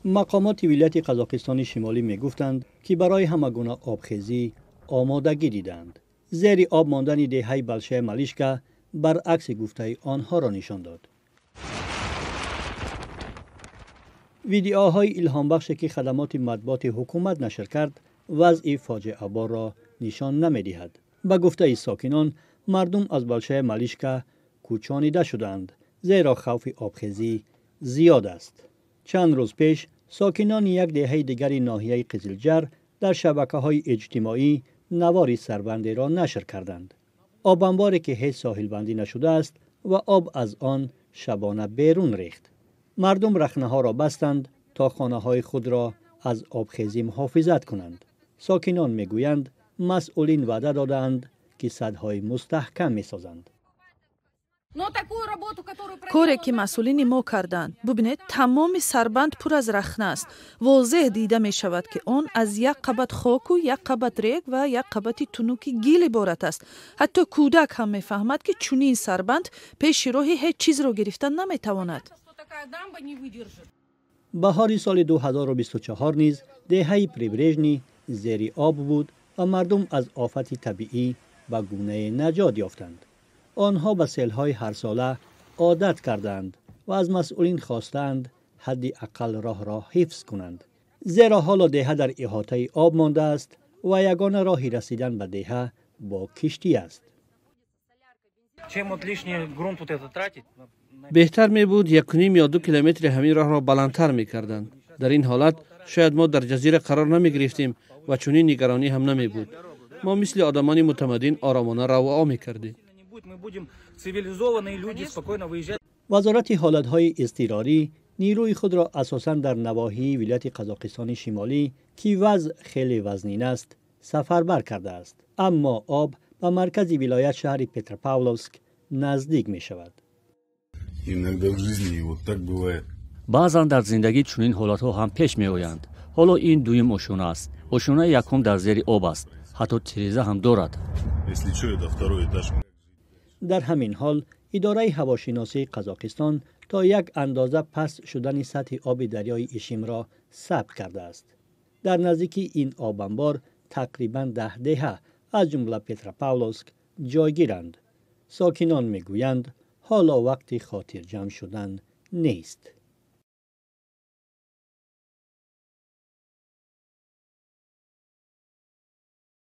مقامات ولایت قزاقستان شمالی می گفتند که برای همه گونه آبخیزی آمادگی دیدند. زیر آب ماندن دهه بلشه مالیشکا برعکس گفته آنها را نشان داد. ویدیوهای الهام بخش که خدمات مطبوعات حکومت نشر کرد وضع فاجعه بار را نشان نمی دهد. به گفته ساکنان مردم از بلشه مالیشکا کوچانیده شدند زیرا خوف آبخیزی زیاد است. چند روز پیش ساکنان یک دهه دیگر ناحیه قزلجر در شبکه‌های اجتماعی نوار سربندی را نشر کردند. آب انباری که هیچ ساحل بندی نشده است و آب از آن شبانه بیرون ریخت. مردم رخنه‌ها را بستند تا خانه‌های خود را از آبخیزی محافظت کنند. ساکنان میگویند مسئولین وعده دادند که سدهای مستحکم می‌سازند. کاری که مسئولین ما کردند، ببینید تمام سربند پر از رخنه است. واضح دیده می شود که آن از یک قبت خاک و یک قبت ریگ و یک قبت تنوک گیل عبارت است. حتی کودک هم می فهمد که چنین سربند پیش راه هیچ چیز را گرفتن نمی تواند. بهار سال 2024 نیز دهه پریبرژنی زیر آب بود و مردم از آفت طبیعی به گونه نجات یافتند. آنها به سیل‌های هر ساله عادت کردند و از مسئولین خواستند حد اقل راه را حفظ کنند. زیرا حالا دهه در احاطه آب مانده است و یگانه راهی رسیدن به دهه با کشتی است. بهتر می بود 1.5 یا 2 کیلومتر همین راه را بلندتر می کردند. در این حالت شاید ما در جزیره قرار نمی گرفتیم و چنین نگرانی هم نمی بود. ما مثل آدمان متمدن آرامانه راه می کردیم. وزارت حالتهای اضطراری نیروی خود را اساساً در نواحی ولایت قزاقستان شمالی که وضع خیلی وزنین است سفربر کرده است. اما آب به مرکز ولایت شهر پتروپاولوسک نزدیک می شود. بعضا در زندگی چنین حالتها هم پیش می آیند. حالا این دویم اوشونه است. اوشونه یکم در زیر آب است. حتی تریزه هم دارد. در همین حال اداره هواشناسی قزاقستان تا یک اندازه پست شدن سطح آب دریای اشیم را ثبت کرده است. در نزدیکی این آب انبار تقریباً 10 دهه از جمله پتروپاولوسک جایگیرند. ساکنان میگویند حالا وقت خاطر جمع شدن نیست.